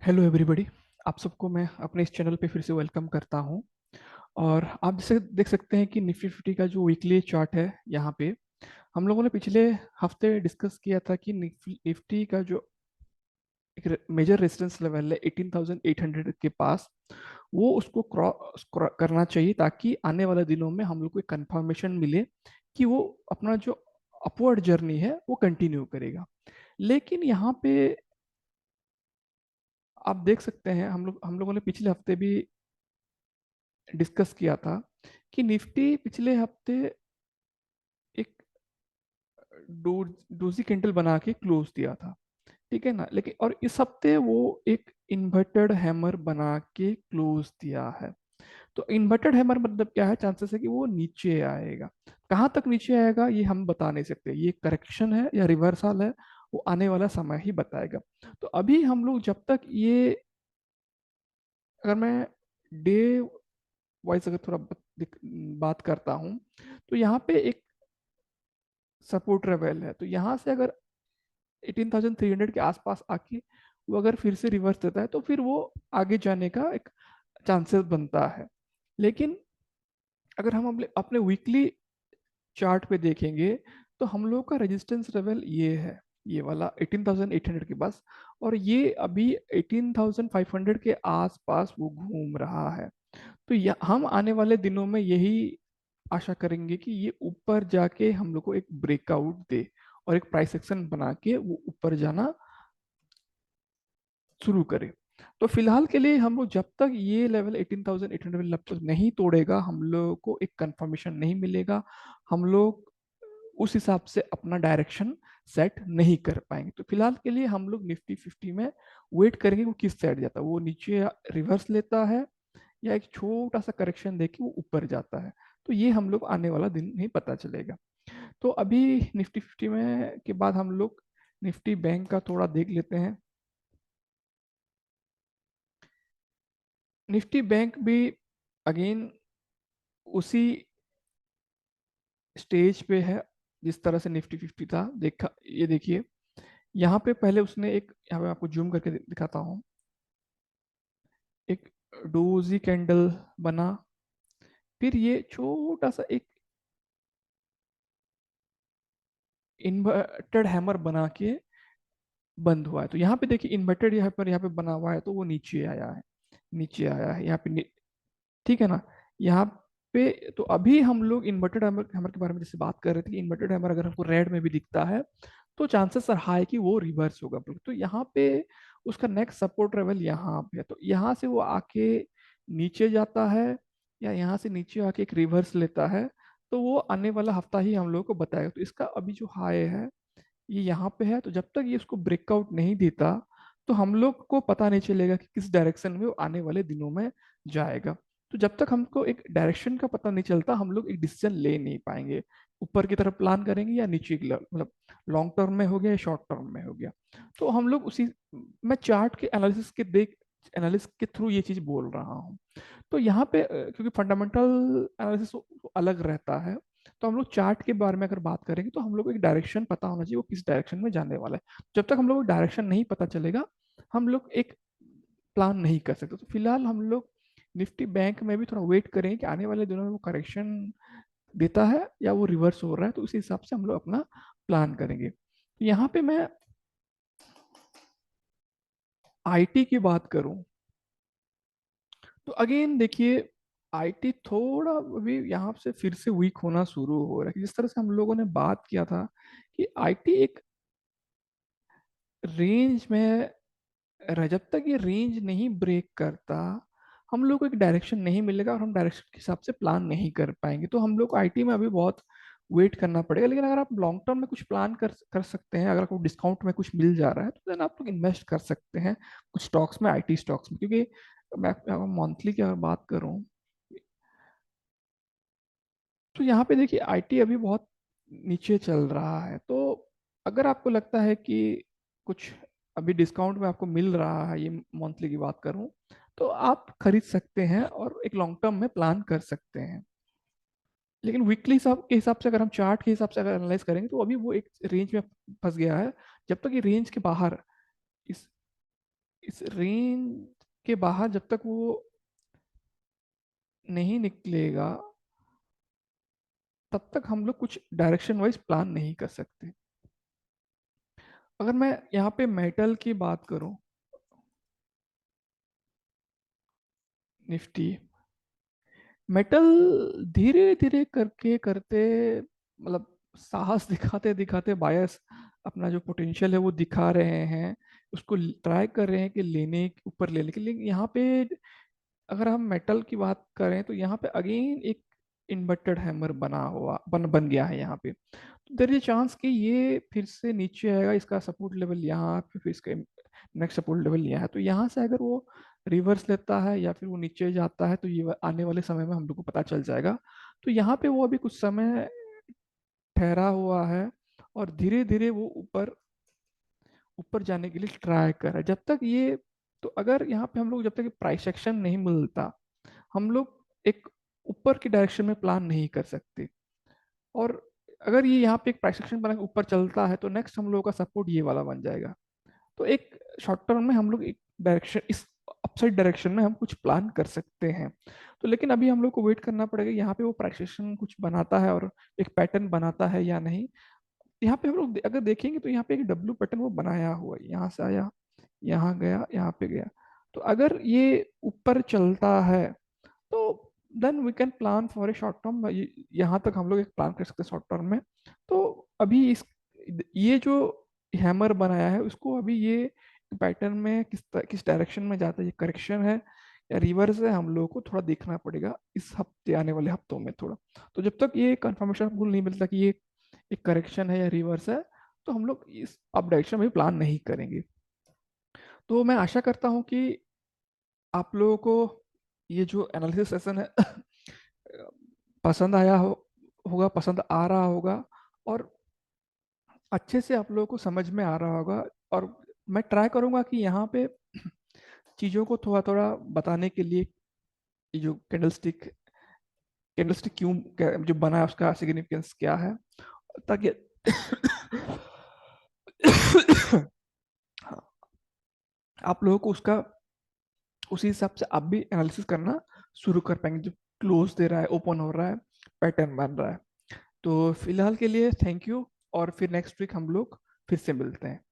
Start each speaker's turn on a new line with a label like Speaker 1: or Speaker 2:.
Speaker 1: Hello everybody. आप सबको मैं अपने इस चैनल पे फिर से वेलकम करता हूं। और आप जैसे देख सकते हैं कि निफ्टी फिफ्टी का जो वीकली चार्ट है यहाँ पे हम लोगों ने पिछले हफ्ते डिस्कस किया था कि निफ्टी का जो एक मेजर रेजिस्टेंस लेवल है 18,800 के पास, वो उसको क्रॉस करना चाहिए ताकि आने वाले दिनों में हम लोग को एक कंफर्मेशन मिले कि वो अपना जो अपवर्ड जर्नी है वो कंटिन्यू करेगा। लेकिन यहाँ पे आप देख सकते हैं, हम लोगों ने पिछले हफ्ते भी डिस्कस किया था कि निफ्टी पिछले हफ्ते एक डोजी कैंडल बना के क्लोज दिया था, ठीक है ना। लेकिन और इस हफ्ते वो एक इन्वर्टेड हैमर बना के क्लोज दिया है। तो इन्वर्टेड हैमर मतलब क्या है, चांसेस है कि वो नीचे आएगा। कहाँ तक नीचे आएगा ये हम बता नहीं सकते, ये करेक्शन है या रिवर्सल है, वो आने वाला समय ही बताएगा। तो अभी हम लोग जब तक ये, अगर मैं डे वाइज अगर थोड़ा बात करता हूँ, तो यहाँ पे एक सपोर्ट लेवल है। तो यहाँ से अगर 18,300 के आसपास आके वो अगर फिर से रिवर्स देता है तो फिर वो आगे जाने का एक चांसेस बनता है। लेकिन अगर हम अपने अपने वीकली चार्ट पे देखेंगे तो हम लोग का रेजिस्टेंस लेवल ये है, ये वाला 18,800 के पास। और ये अभी 18,500 के आसपास वो घूम रहा है। तो हम आने वाले दिनों में यही आशा करेंगे कि ये ऊपर जाके हम लोग को एक ब्रेकआउट दे और एक प्राइस एक्शन बना के वो ऊपर जाना शुरू करे। तो फिलहाल के लिए हम लोग जब तक ये लेवल 18,800 जब तक नहीं तोड़ेगा, हम लोग को एक कंफर्मेशन नहीं मिलेगा। हम लोग उस हिसाब से अपना डायरेक्शन सेट नहीं कर पाएंगे। तो फिलहाल के लिए हम लोग निफ्टी फिफ्टी में वेट करेंगे वो किस साइड जाता है, वो नीचे रिवर्स लेता है या एक छोटा सा करेक्शन देके वो ऊपर जाता है। तो ये हम लोग आने वाला दिन ही पता चलेगा। तो अभी निफ्टी फिफ्टी में के बाद हम लोग निफ्टी बैंक का थोड़ा देख लेते हैं। निफ्टी बैंक भी अगेन उसी स्टेज पे है जिस तरह से निफ्टी फिफ्टी था। देखा, ये देखिए, यहाँ पे पहले उसने एक, यहाँ पे आपको जूम करके दिखाता हूँ, एक डोजी कैंडल बना, फिर ये छोटा सा एक इन्वर्टेड हैमर बना के बंद हुआ है। तो यहाँ पे देखिए इन्वर्टेड यहाँ पे बना हुआ है, तो वो नीचे आया है, नीचे आया है यहाँ पे, ठीक है ना। यहाँ पे तो अभी हम लोग इन्वर्टेड हैमर हैमर के बारे में जैसे बात कर रहे थे कि इन्वर्टेड हैमर अगर हमको रेड में भी दिखता है तो चांसेस हाई कि वो रिवर्स होगा। तो यहाँ पे उसका नेक्स्ट सपोर्ट लेवल यहाँ पे है। तो यहाँ से वो आके नीचे जाता है या यहाँ से नीचे आके एक रिवर्स लेता है, तो वो आने वाला हफ्ता ही हम लोग को बताएगा। तो इसका अभी जो हाई है ये यहाँ पे है। तो जब तक ये उसको ब्रेकआउट नहीं देता तो हम लोग को पता नहीं चलेगा कि किस डायरेक्शन में वो आने वाले दिनों में जाएगा। तो जब तक हमको एक डायरेक्शन का पता नहीं चलता हम लोग एक डिसीजन ले नहीं पाएंगे, ऊपर की तरफ प्लान करेंगे या नीचे की मतलब लॉन्ग टर्म में हो गया या शॉर्ट टर्म में हो गया। तो हम लोग उसी, मैं चार्ट के एनालिसिस के एनालिसिस के थ्रू ये चीज बोल रहा हूँ। तो यहाँ पे क्योंकि फंडामेंटल एनालिसिस अलग रहता है, तो हम लोग चार्ट के बारे में अगर बात करेंगे तो हम लोग को एक डायरेक्शन पता होना चाहिए वो किस डायरेक्शन में जाने वाला है। जब तक हम लोग को डायरेक्शन नहीं पता चलेगा हम लोग एक प्लान नहीं कर सकते। तो फिलहाल हम लोग निफ्टी बैंक में भी थोड़ा वेट करेंगे कि आने वाले दिनों में वो करेक्शन देता है या वो रिवर्स हो रहा है, तो उसी हिसाब से हम लोग अपना प्लान करेंगे। यहाँ पे मैं आईटी की बात करूं तो अगेन देखिए, आईटी थोड़ा अभी यहाँ से फिर से वीक होना शुरू हो रहा है। जिस तरह से हम लोगों ने बात किया था कि आईटी एक रेंज में जब तक ये रेंज नहीं ब्रेक करता हम लोग को एक डायरेक्शन नहीं मिलेगा और हम डायरेक्शन के हिसाब से प्लान नहीं कर पाएंगे। तो हम लोग को आईटी में अभी बहुत वेट करना पड़ेगा। लेकिन अगर आप लॉन्ग टर्म में कुछ प्लान कर सकते हैं, अगर आपको डिस्काउंट में कुछ मिल जा रहा है तो देन आप लोग इन्वेस्ट कर सकते हैं कुछ स्टॉक्स में, आईटी स्टॉक्स में। क्योंकि मैं मंथली की अगर बात करूं तो यहाँ पे देखिए आईटी अभी बहुत नीचे चल रहा है। तो अगर आपको लगता है कि कुछ अभी डिस्काउंट में आपको मिल रहा है, ये मंथली की बात करूं, तो आप खरीद सकते हैं और एक लॉन्ग टर्म में प्लान कर सकते हैं। लेकिन वीकली हिसाब के हिसाब से, अगर हम चार्ट के हिसाब से अगर एनालाइज करेंगे तो अभी वो एक रेंज में फंस गया है। जब तक ये रेंज के बाहर, इस इस रेंज के बाहर जब तक वो नहीं निकलेगा तब तक हम लोग कुछ डायरेक्शन वाइज प्लान नहीं कर सकते। अगर मैं यहाँ पे मेटल की बात करूं, निफ्टी मेटल धीरे धीरे करके करते, मतलब साहस दिखाते दिखाते बायर्स अपना जो पोटेंशियल है वो दिखा रहे हैं, उसको ट्राई कर रहे हैं कि लेने ऊपर लेने के लिए। यहाँ पे अगर हम मेटल की बात करें तो यहाँ पे अगेन एक इन्वर्टेड हैमर बन गया है यहाँ पे। तो देयर इज चांस कि ये फिर से नीचे आएगा, इसका सपोर्ट लेवल यहाँ पे, फिर इसका नेक्स्ट सपोर्ट लेवल यहाँ है। तो यहाँ से अगर वो रिवर्स लेता है या फिर वो नीचे जाता है तो ये आने वाले समय में हम लोग को पता चल जाएगा। तो यहाँ पे वो अभी कुछ समय ठहरा हुआ है और धीरे धीरे वो ऊपर ऊपर जाने के लिए ट्राई कर रहा है। जब तक ये, तो अगर यहाँ पे हम लोग जब तक प्राइस एक्शन नहीं मिलता, हम लोग एक ऊपर की डायरेक्शन में प्लान नहीं कर सकते। और अगर ये यहाँ पे एक प्राइस एक्शन बना के ऊपर चलता है तो नेक्स्ट हम लोगों का सपोर्ट ये वाला बन जाएगा। तो एक शॉर्ट टर्म में हम लोग एक डायरेक्शन, इस अपसाइड डायरेक्शन में हम कुछ प्लान कर सकते हैं। तो लेकिन अभी हम लोग को वेट करना पड़ेगा यहाँ पे वो प्राइस एक्शन कुछ बनाता है और एक पैटर्न बनाता है या नहीं। यहाँ पे हम लोग अगर देखेंगे तो यहाँ पे एक डब्ल्यू पैटर्न वो बनाया हुआ है, यहाँ से आया, यहाँ गया, यहाँ पे गया। तो अगर ये ऊपर चलता है तो then we can plan for a short term. यहाँ तक हम लोग एक प्लान कर सकते हैं शॉर्ट टर्म में। तो अभी इस, ये जो हैमर बनाया है उसको अभी ये पैटर्न में किस डायरेक्शन में जाता है, ये करेक्शन है या रिवर्स है, हम लोगों को थोड़ा देखना पड़ेगा इस हफ्ते, आने वाले हफ्तों में थोड़ा। तो जब तक ये कंफर्मेशन हमको नहीं मिलता कि ये एक करेक्शन है या रिवर्स है, तो हम लोग इस अप डायरेक्शन में प्लान नहीं करेंगे। तो मैं आशा करता हूँ कि आप लोगों को ये जो एनालिसिस सेशन है पसंद आया होगा, पसंद आ रहा होगा, और अच्छे से आप लोगों को समझ में आ रहा होगा। और मैं ट्राई करूंगा कि यहाँ पे चीज़ों को थोड़ा थोड़ा बताने के लिए, ये जो कैंडलस्टिक कैंडलस्टिक जो बना है उसका सिग्निफिकेंस क्या है, ताकि हाँ, आप लोगों को उसका उसी हिसाब से आप भी एनालिसिस करना शुरू कर पाएंगे। जो क्लोज दे रहा है, ओपन हो रहा है, पैटर्न बन रहा है। तो फिलहाल के लिए थैंक यू, और फिर नेक्स्ट वीक हम लोग फिर से मिलते हैं।